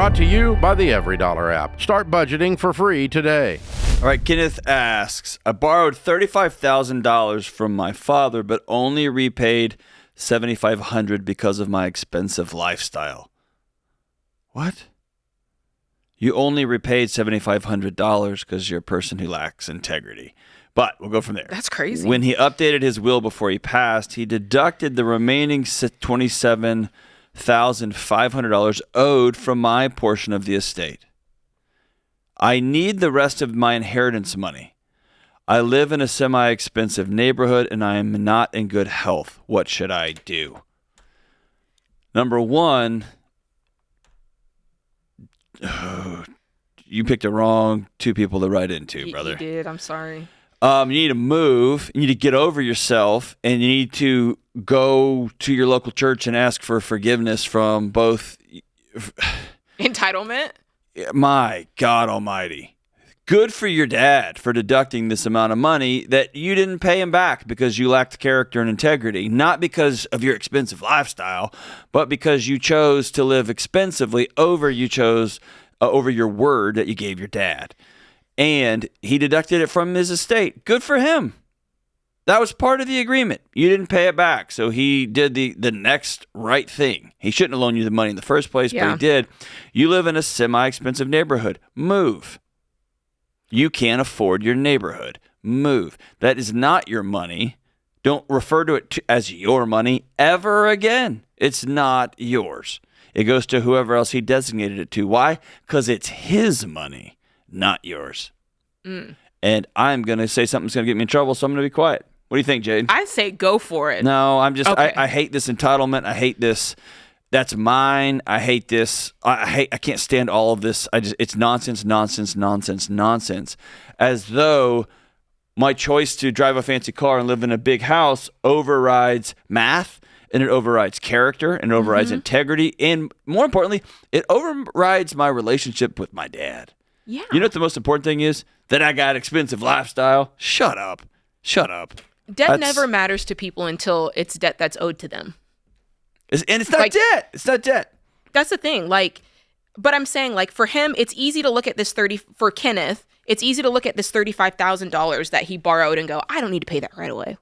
Brought to you by the Every Dollar app. Start budgeting for free today. All right, Kenneth asks, I borrowed $35,000 from my father, but only repaid $7,500 because of my expensive lifestyle. What? You only repaid $7,500 because you're a person who lacks integrity. But we'll go from there. That's crazy. When he updated his will before he passed, he deducted the remaining $27,500 owed from my portion of the estate. I need the rest of my inheritance money. I live in a semi-expensive neighborhood and I am not in good health. What should I do? Number one, you picked the wrong two people to write into, brother. You did. I'm sorry. You need to move. You need to get over yourself, and you need to go to your local church and ask for forgiveness from both. Entitlement? My God Almighty. Good for your dad for deducting this amount of money that you didn't pay him back because you lacked character and integrity, not because of your expensive lifestyle, but because you chose to live expensively over your word that you gave your dad. And he deducted it from his estate. Good for him. That was part of the agreement. You didn't pay it back, so he did the next right thing. He shouldn't have loaned you the money in the first place, but he did. You live in a semi-expensive neighborhood. Move. You can't afford your neighborhood. Move. That is not your money. Don't refer to it as your money ever again. It's not yours. It goes to whoever else he designated it to. Why? Because it's his money, not yours. And I'm going to say something's going to get me in trouble, so I'm going to be quiet. What do you think, Jade? I say go for it. No, I'm just, okay. I hate this entitlement. I hate this. That's mine. I hate this. I can't stand all of this. It's nonsense. As though my choice to drive a fancy car and live in a big house overrides math, and it overrides character, and it overrides integrity, and more importantly, it overrides my relationship with my dad. Yeah. You know what the most important thing is? That I got expensive lifestyle. Shut up. Debt never matters to people until it's debt that's owed to them. And it's not debt. It's not debt. That's the thing. But I'm saying, for him, it's easy to look at this for Kenneth, it's easy to look at this $35,000 that he borrowed and go, I don't need to pay that right away.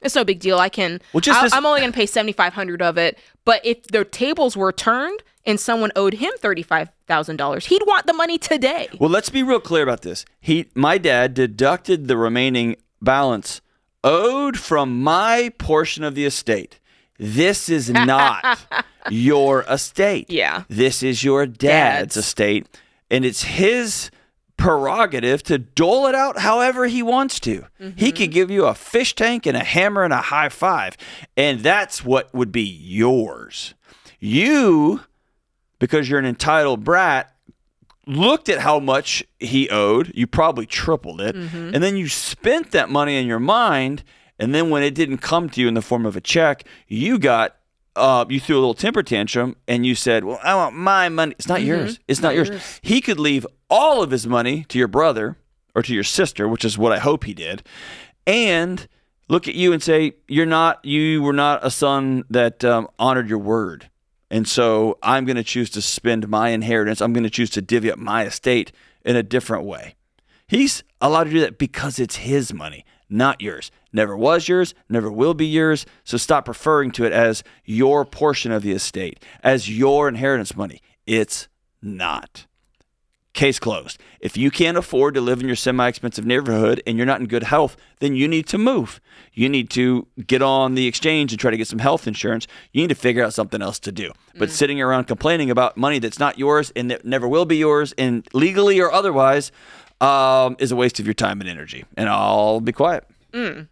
It's no big deal. I'm only going to pay $7,500 of it. But if the tables were turned and someone owed him $35,000, he'd want the money today. Well, let's be real clear about this. My dad deducted the remaining balance owed from my portion of the estate. This is not your estate. Yeah. This is your dad's estate, and it's his prerogative to dole it out however he wants to. He could give you a fish tank and a hammer and a high five, and that's what would be yours. You, because you're an entitled brat, looked at how much he owed. You probably tripled it, and then you spent that money in your mind. And then when it didn't come to you in the form of a check, you threw a little temper tantrum and you said, well, I want my money. It's not yours. It's not yours. He could leave all of his money to your brother or to your sister, which is what I hope he did, and look at you and say, you were not a son that honored your word. And so I'm going to choose to spend my inheritance. I'm going to choose to divvy up my estate in a different way. He's allowed to do that because it's his money, not yours. Never was yours, never will be yours. So stop referring to it as your portion of the estate, as your inheritance money. It's not. Case closed. If you can't afford to live in your semi-expensive neighborhood and you're not in good health, then you need to move. You need to get on the exchange and try to get some health insurance. You need to figure out something else to do. But sitting around complaining about money that's not yours and that never will be yours, and legally or otherwise, is a waste of your time and energy. And I'll be quiet.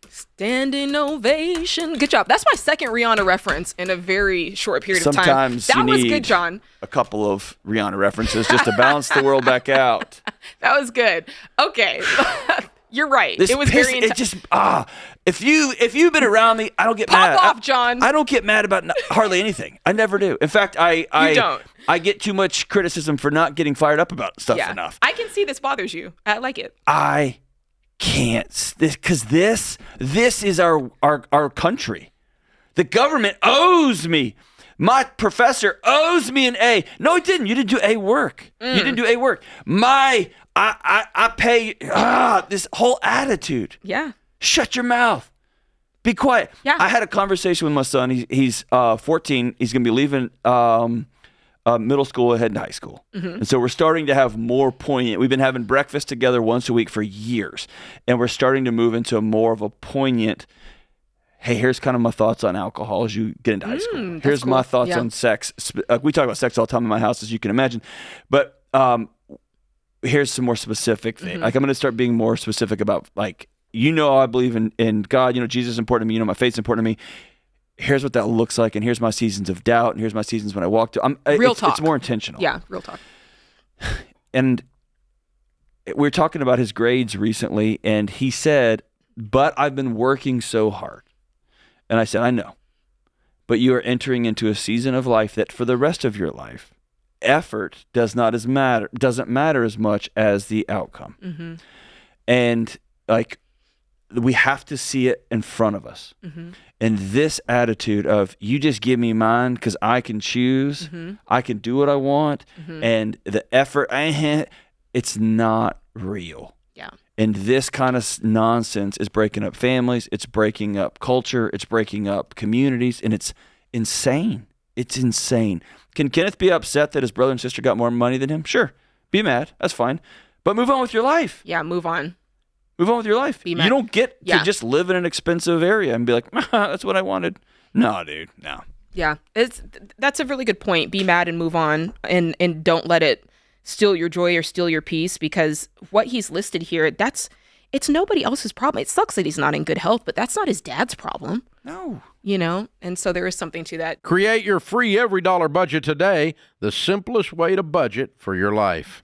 Standing ovation. Good job. That's my second Rihanna reference in a very short period of time. Sometimes that was need good, John. A couple of Rihanna references just to balance the world back out. That was good. Okay. You're right. It was very intense. If you've been around me, I don't get mad. Pop off, John. I don't get mad about hardly anything. I never do. In fact, You don't. I get too much criticism for not getting fired up about stuff enough. I can see this bothers you. I like it. I can't, because this is our country. The government owes me My professor owes me an A. No, he didn't. You didn't do A work. You didn't do A work. I pay this whole attitude. Yeah. Shut your mouth. Be quiet. Yeah. I had a conversation with my son. He's 14. He's going to be leaving middle school and heading to high school. And so we're starting to have more poignant. We've been having breakfast together once a week for years. And we're starting to move into more of a poignant, hey, here's kind of my thoughts on alcohol as you get into high school. Here's my thoughts on sex. We talk about sex all the time in my house, as you can imagine. But here's some more specific things. Like I'm going to start being more specific about, like, I believe in God. Jesus is important to me. My faith's important to me. Here's what that looks like, and here's my seasons of doubt, and here's my seasons when I walk to. Real talk. It's more intentional. Yeah, real talk. And we were talking about his grades recently, and he said, but I've been working so hard. And I said, I know. But you are entering into a season of life that for the rest of your life, effort doesn't matter as much as the outcome. And like, we have to see it in front of us. And this attitude of, you just give me mine because I can choose, I can do what I want, and the effort, it's not real. Yeah. And this kind of nonsense is breaking up families, it's breaking up culture, it's breaking up communities, and it's insane. It's insane. Can Kenneth be upset that his brother and sister got more money than him? Sure. Be mad. That's fine. But move on with your life. Yeah, move on. Move on with your life. You don't get to just live in an expensive area and be like, that's what I wanted. No, dude, no. Yeah, that's a really good point. Be mad and move on, and don't let it steal your joy or steal your peace, because what he's listed here, it's nobody else's problem. It sucks that he's not in good health, but that's not his dad's problem. No. And so there is something to that. Create your free every dollar budget today, the simplest way to budget for your life.